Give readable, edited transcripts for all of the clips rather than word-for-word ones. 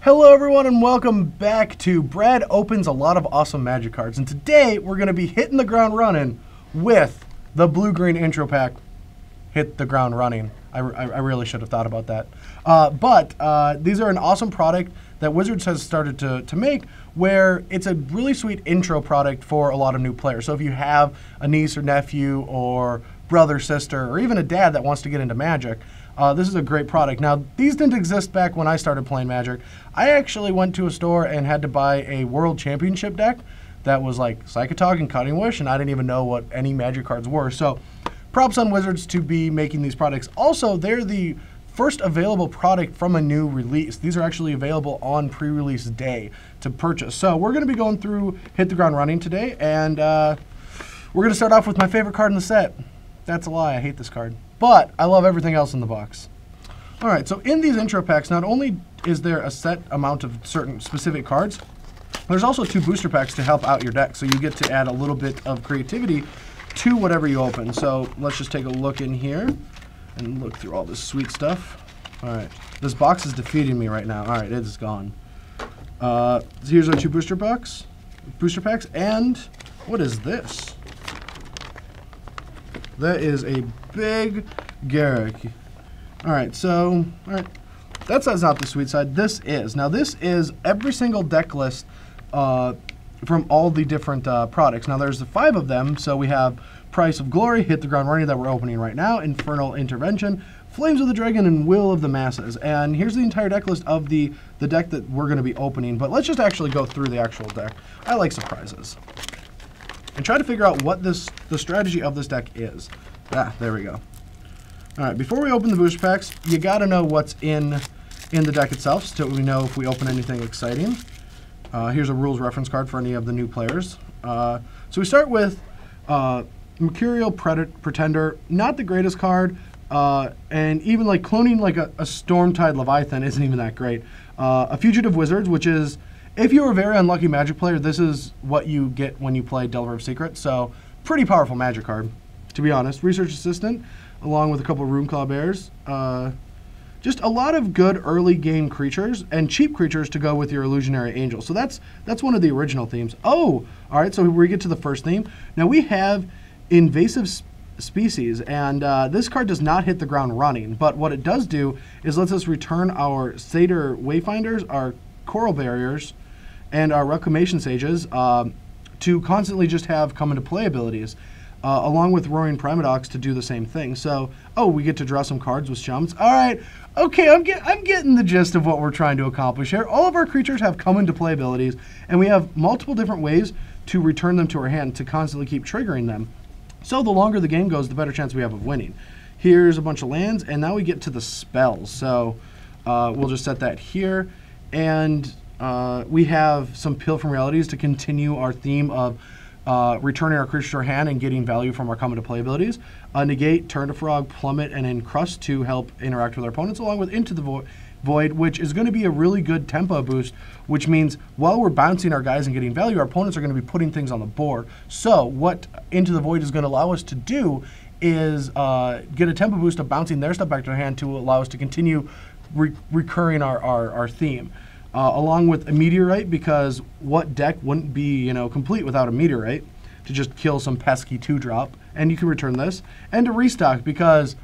Hello everyone and welcome back to Brad Opens a Lot of Awesome Magic Cards. And today we're going to be hitting the ground running with the blue-green intro pack. Hit the ground running. I really should have thought about that. But these are an awesome product that Wizards has started to make, where it's a really sweet intro product for a lot of new players. So if you have a niece or nephew or brother, sister, or even a dad that wants to get into Magic, this is a great product. Now, these didn't exist back when I started playing Magic. I actually went to a store and had to buy a World Championship deck that was like Psychotog and Cutting Wish, and I didn't even know what any Magic cards were. So props on Wizards to be making these products. Also, they're the first available product from a new release. These are actually available on pre-release day to purchase. So we're going to be going through Hit the Ground Running today, and we're going to start off with my favorite card in the set. That's a lie. I hate this card. But I love everything else in the box. All right, so in these intro packs, not only is there a set amount of certain specific cards, there's also 2 booster packs to help out your deck. So you get to add a little bit of creativity to whatever you open. So let's just take a look in here and look through all this sweet stuff. All right, this box is defeating me right now. All right, it is gone. So here's our 2 booster packs, and what is this? That is a big Garrick. All right, so, that side's not the sweet side. This is. Now, this is every single deck list from all the different products. Now, there's 5 of them. So we have Price of Glory, Hit the Ground Running that we're opening right now, Infernal Intervention, Flames of the Dragon, and Will of the Masses. And here's the entire deck list of the deck that we're going to be opening. But let's just actually go through the actual deck. I like surprises. And try to figure out what the strategy of this deck is. Ah, there we go. All right, before we open the booster packs, you got to know what's in the deck itself, so we know if we open anything exciting. Here's a rules reference card for any of the new players. So we start with Mercurial Pretender, not the greatest card, and even like cloning like a Stormtide Leviathan isn't even that great. A Fugitive Wizards, which is, if you're a very unlucky Magic player, this is what you get when you play Delver of Secrets. So pretty powerful Magic card, to be honest. Research Assistant, along with a couple of Runeclaw Bears. Just a lot of good early game creatures and cheap creatures to go with your Illusionary Angel. So that's one of the original themes. Oh, all right, so we get to the first theme. Now we have Invasive Species, and this card does not hit the ground running, but what it does do is lets us return our Satyr Wayfinders, our Coral Barriers, and our Reclamation Sages to constantly just have come into play abilities, along with Roaring Primadox to do the same thing. So, oh, we get to draw some cards with Chums. All right, okay, I'm getting the gist of what we're trying to accomplish here. All of our creatures have come into play abilities, and we have multiple different ways to return them to our hand to constantly keep triggering them. So the longer the game goes, the better chance we have of winning. Here's a bunch of lands, and now we get to the spells. So we'll just set that here, and we have some Peel from Realities to continue our theme of returning our creature to our hand and getting value from our come into play abilities. Negate, Turn to Frog, Plummet, and Encrust to help interact with our opponents, along with Into the Void, which is going to be a really good tempo boost, which means while we're bouncing our guys and getting value, our opponents are going to be putting things on the board. So what Into the Void is going to allow us to do is get a tempo boost of bouncing their stuff back to our hand to allow us to continue recurring our theme. Along with a Meteorite, because what deck wouldn't be complete without a Meteorite to just kill some pesky 2-drop, and you can return this. And to restock, because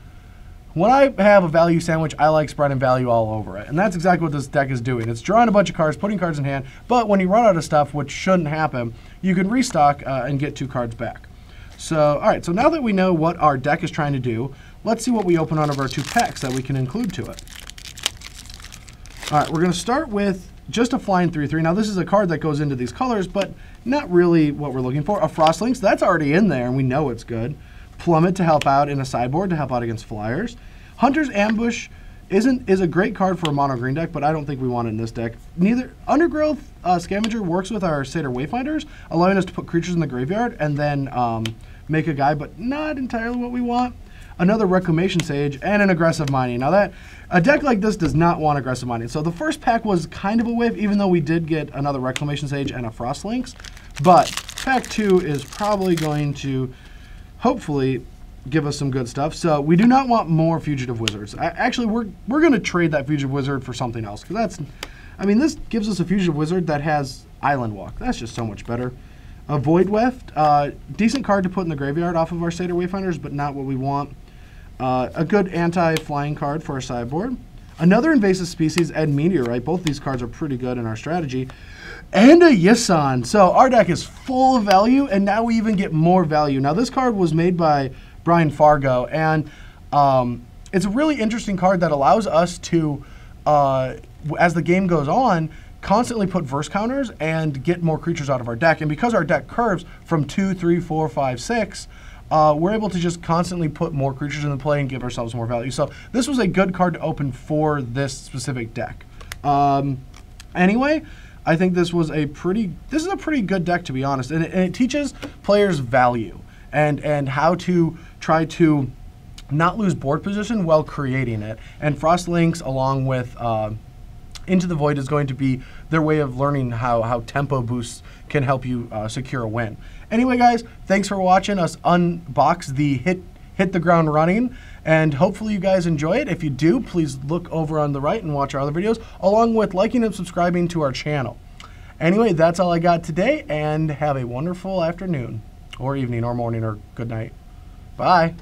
when I have a value sandwich, I like spreading value all over it. And that's exactly what this deck is doing. It's drawing a bunch of cards, putting cards in hand, but when you run out of stuff, which shouldn't happen, you can restock and get 2 cards back. So, all right, so now that we know what our deck is trying to do, let's see what we open out of our 2 packs that we can include to it. All right, we're going to start with just a flying 3/3. Now, this is a card that goes into these colors, but not really what we're looking for. A Frostlings, that's already in there, and we know it's good. Plummet to help out in a sideboard to help out against flyers. Hunter's Ambush is a great card for a mono green deck, but I don't think we want it in this deck. Undergrowth Scavenger works with our Satyr Wayfinders, allowing us to put creatures in the graveyard and then make a guy, but not entirely what we want. Another Reclamation Sage, and an Aggressive Mining. Now a deck like this does not want Aggressive Mining. So the first pack was kind of a whiff, even though we did get another Reclamation Sage and a Frostlings. But pack 2 is probably going to hopefully give us some good stuff. So we do not want more Fugitive Wizards. Actually, we're going to trade that Fugitive Wizard for something else, because I mean, this gives us a Fugitive Wizard that has Island Walk. That's just so much better. A Void Weft, decent card to put in the graveyard off of our Seder Wayfinders, but not what we want. A good anti-flying card for our sideboard. Another Invasive Species and Meteorite. Both these cards are pretty good in our strategy. And a Yisan. So our deck is full of value, and now we even get more value. Now this card was made by Brian Fargo, and it's a really interesting card that allows us to, as the game goes on, constantly put verse counters and get more creatures out of our deck. And because our deck curves from 2, 3, 4, 5, 6, we're able to just constantly put more creatures into play and give ourselves more value. So this was a good card to open for this specific deck. Anyway, I think this is a pretty good deck, to be honest, and it teaches players value and how to try to not lose board position while creating it. And Frostlinks, along with Into the Void, is going to be their way of learning how tempo boosts can help you secure a win. Anyway, guys, thanks for watching us unbox the Hit the Ground Running, and hopefully you guys enjoy it. If you do, please look over on the right and watch our other videos, along with liking and subscribing to our channel. Anyway, that's all I got today, and have a wonderful afternoon, or evening, or morning, or good night. Bye.